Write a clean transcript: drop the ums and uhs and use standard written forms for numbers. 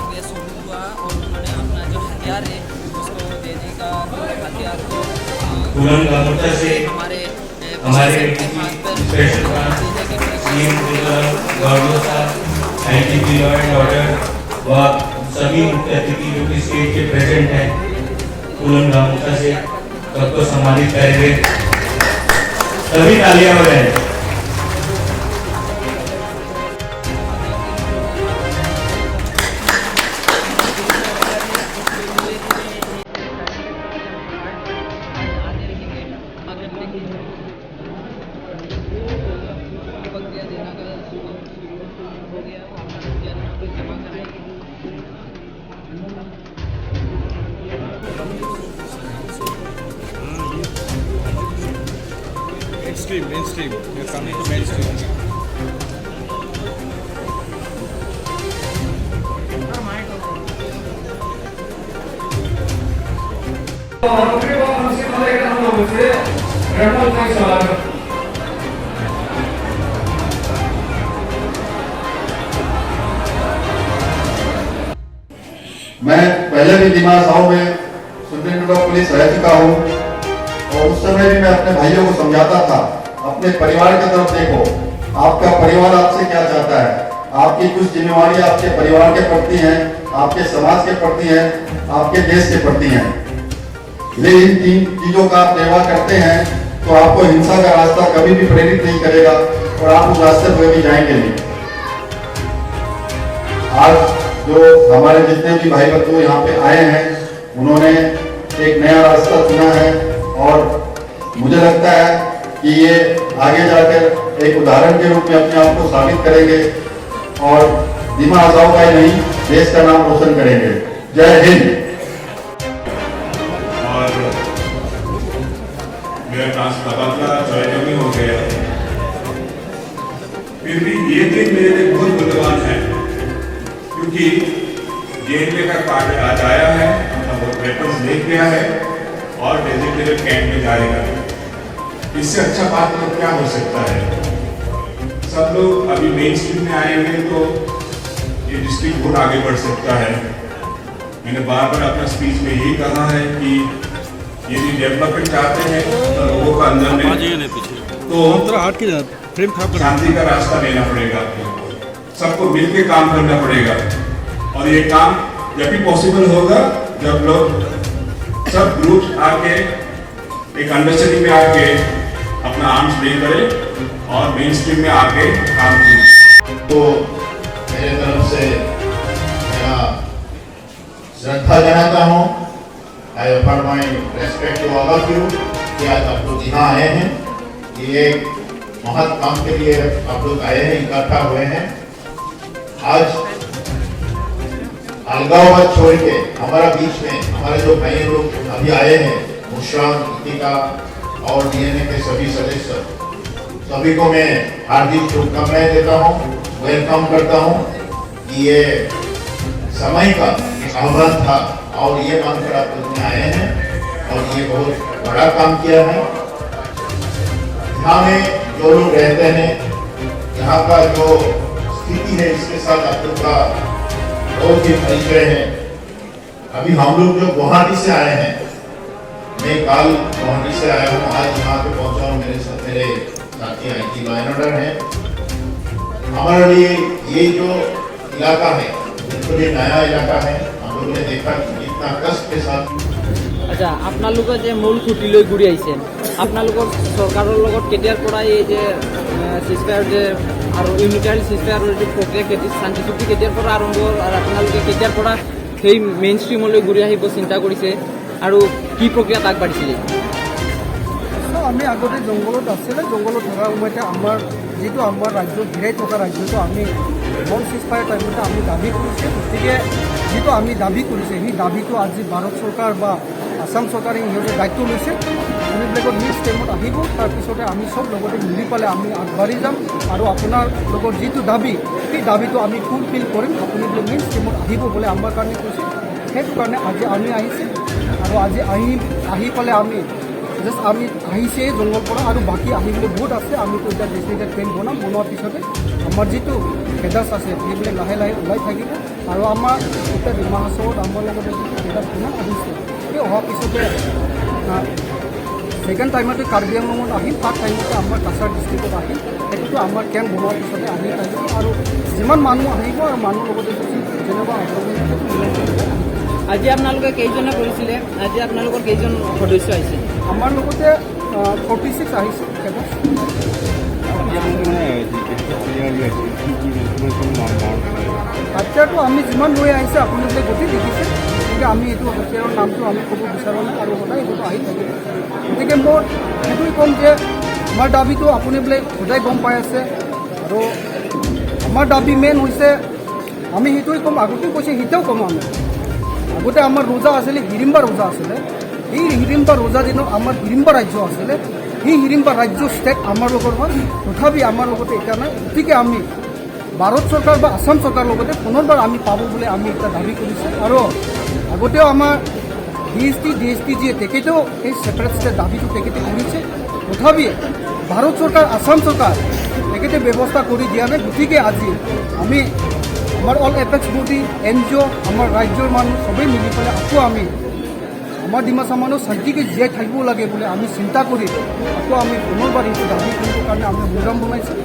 करके शुरू हुआ और उन्होंने अपना जो हथियार है उसको देने का हथियार को बुलंद गामोर्चा से हमारे हमारे के हाथ पर स्पेशल देने के सीएम गवर्नर साहब आईजीपी लॉ एंड ऑर्डर व सभी मुख्य अतिथि जो कि स्टेज के प्रेजेंट हैं बुलंद गामोर्चा से सबको सम्मानित करेंगे। सभी तालियां बजाएं। Mainstream. You're coming to mainstream. मैं पहले भी दिमाग साहू में सुप्रीम कोर्ट ऑफ पुलिस रह चुका हूँ और उस समय भी मैं अपने भाइयों को समझाता था, अपने परिवार की तरफ देखो, आपका परिवार आपसे क्या चाहता है, आपकी कुछ जिम्मेवारी आपके परिवार के प्रति हैं, आपके समाज के प्रति हैं, आपके देश के प्रति हैं। यदि इन तीन चीजों का आप निर्वाह करते हैं तो आपको हिंसा का रास्ता कभी भी प्रेरित नहीं करेगा और आप उस रास्ते पर भी जाएंगे नहीं। आज जो हमारे जितने भी भाई बंधु यहाँ पे आए हैं उन्होंने एक नया रास्ता चुना है और मुझे लगता है कि ये आगे जाकर एक उदाहरण के रूप में अपने आप को साबित करेंगे और दिमा हसाओ का ही नहीं देश का नाम रोशन करेंगे। जय हिंद। और मेरा तबादला चौरानवे में हो गया, फिर भी ये दिन मेरे लिए बहुत मूल्यवान है क्योंकि जेएनए का कार्ड आज आया है, अपना वेपन्स ले गया है और डेजिग्नेटेड कैंप में जारी कर। इससे अच्छा बात तो क्या हो सकता है। सब लोग अभी मेन स्ट्रीम में आए हुए तो ये डिस्ट्रिक्ट बहुत आगे बढ़ सकता है। मैंने बार बार अपना स्पीच में यही कहा है कि यदि डेवलपमेंट चाहते हैं तो लोगों का अंदर में तो शांति का रास्ता लेना पड़ेगा, सबको मिलकर काम करना पड़ेगा और ये काम जब भी पॉसिबल होगा जब लोग सब ग्रुप आके एक अंडरस्टैंडिंग में आके अपना आर्म्स ले करें और मेन स्ट्रीम में आके काम करें। तो मेरे तरफ से मेरा श्रद्धा जनाता हूँ। I offer my respect to all of you कि आज आप लोग यहाँ आए हैं, ये महत् काम के लिए आप लोग आए हैं, इकट्ठा हुए हैं। आज अलगाववाद छोड़ के हमारा बीच में हमारे जो भाई लोग अभी आए हैं, मुश्रान, इतिका और डीएनए के सभी सदस्य, सभी को मैं हार्दिक शुभकामनाएं देता हूं, वेलकम करता हूं कि ये समय का एक आह्वान था और ये मानकर आप लोग आए हैं और ये बहुत बड़ा काम किया है। यहाँ में जो लोग रहते हैं, यहाँ का जो स्थिति है इसके साथ आप लोग का बहुत ही परिचय है। अभी हम लोग जो गुवाहाटी से आए हैं, मैं कल गुवाहाटी से आया हूँ, आज यहाँ पे पहुँचा हूँ, मेरे साथ मेरे साथी आईटी लॉ एंड ऑर्डर है। हमारे लिए ये जो इलाका है बिल्कुल ये नया इलाका है। हम लोगों ने देखा कितना कष्ट के साथ। अच्छा, आपनालोके जे मूल खुटी লৈ ঘূৰি আহিছে, आपनालोকৰ सरकारों লগত केতিয়াर পৰা এই যে সিজফায়াৰ যে আৰু ইউনিটাৰী সিজফায়াৰৰ যে প্ৰক্ৰিয়া শান্তি চুক্তি কেতিয়াৰ পৰা আৰম্ভ আৰু আপোনালোকে কেতিয়াৰ পৰা সেই মেইন ষ্ট্ৰীমলৈ ঘূৰি আহিব চিন্তা কৰিছে আৰু কি প্ৰক্ৰিয়াত আগবাঢ়িছিলে? আমি আগতে জংঘলত আছিলে, জংঘলত থকাৰ সময়তে আমাৰ যিটো আমাৰ ৰাজ্য ঘিৰাই থকা ৰাজ্যটো আমি নন সিজফায়াৰ টাইমতে আমি দাবী কৰিছে। গতিকে যিটো আমি দাবী কৰিছে সেই দাবীটো আজি ভাৰত চৰকাৰ বা আসাম চৰকাৰে ইহঁতে দায়িত্ব লৈছে। আপুনিবিলাকৰ নেক্সট টাইমত আহিব, তাৰপিছতে আমি চব লগতে মিলি পেলাই আমি আগবাঢ়ি যাম আৰু আপোনাৰ লগৰ যিটো দাবী সেই দাবীটো আমি ফুলফিল কৰিম। আপুনিবিলাক নেক্সট টাইমত আহিব বুলি আমাৰ কাৰণে কৈছে, সেইটো কাৰণে আজি আমি আহিছে আৰু আজি আহি পেলাই আমি জাষ্ট আমি আহিছে জংঘল পৰা আৰু বাকী আহিবলৈ বহুত আছে। আমিতো এতিয়া ডেষ্টিনেটেড ট্ৰেইন বনাম, বনোৱাৰ পিছতে আমাৰ যিটো হেডাৰ্ছ আছে সেইবিলাক লাহে লাহে ওলাই থাকিব। আৰু আমাৰ এতিয়া ডিমা হাছাওত আমাৰ লগতে যিটো কেইটা পুনৰ আহিছে সেই অহাৰ পিছতে ছেকেণ্ড টাইমতে কাৰ্বি আংলঙত আহিম, থাৰ্ড টাইমতে আমাৰ কাছাৰ ডিষ্ট্ৰিক্টত আহিম। সেইটোতো আমাৰ কেম্প বনোৱাৰ পিছতে আহি থাকিব আৰু যিমান মানুহ আহিব আৰু মানুহৰ লগতে যেনেকুৱা আজি আপোনালোকে কেইজনে কৰিছিলে? আজি আপোনালোকৰ কেইজন সদস্য আহিছে? আমাৰ লগতে 46 আহিছে কেবত। হাতিয়াৰটো আমি যিমান লৈ আহিছে আপোনালোকে গতি দেখিছে, গতিকে আমি এইটো হাতিয়াৰৰ নামটো আমি ক'ব বিচাৰোঁ নাই আৰু সদায় এইটো আহি থাকিব। গতিকে মই সেইটোৱে ক'ম যে আমাৰ দাবীটো আপুনি বোলে সদায় গম পাই আছে আৰু আমাৰ দাবী মেইন হৈছে আমি সেইটোৱে ক'ম, আগতেও কৈছে সেইটোও ক'ম আমি। আগতে আমাৰ ৰোজা আছিলে, হিৰিম্বা ৰোজা আছিলে। সেই হিৰিম্বা ৰোজা দিনত আমাৰ হিৰিম্বা ৰাজ্য আছিলে, সেই হিৰিম্বা ৰাজ্য ষ্টেট আমাৰ লগত হয়, তথাপি আমাৰ লগতে এতিয়া নাই। গতিকে আমি ভাৰত চৰকাৰ বা আসাম চৰকাৰৰ লগতে পুনৰবাৰ আমি পাব বুলি আমি এতিয়া দাবী কৰিছোঁ। আৰু আগতেও আমাৰ DST যিয়ে তেখেতেও এই ছেপাৰেট ষ্টেট দাবীটো তেখেতে কৰিছে, তথাপি ভাৰত চৰকাৰ আসাম চৰকাৰ তেখেতে ব্যৱস্থা কৰি দিয়া নাই। গতিকে আজি আমি আমাৰ অল এপেক্স বডি NGO আমাৰ ৰাজ্যৰ মানুহ চবেই মিলি পেলাই আকৌ আমি আমাৰ ডিমাচা মানুহ শান্তিকে জীয়াই থাকিব লাগে বুলি আমি চিন্তা কৰি আকৌ আমি পুনৰবাৰ এইটো দাবী কৰিবৰ কাৰণে আমি সংগ্ৰাম বনাইছোঁ।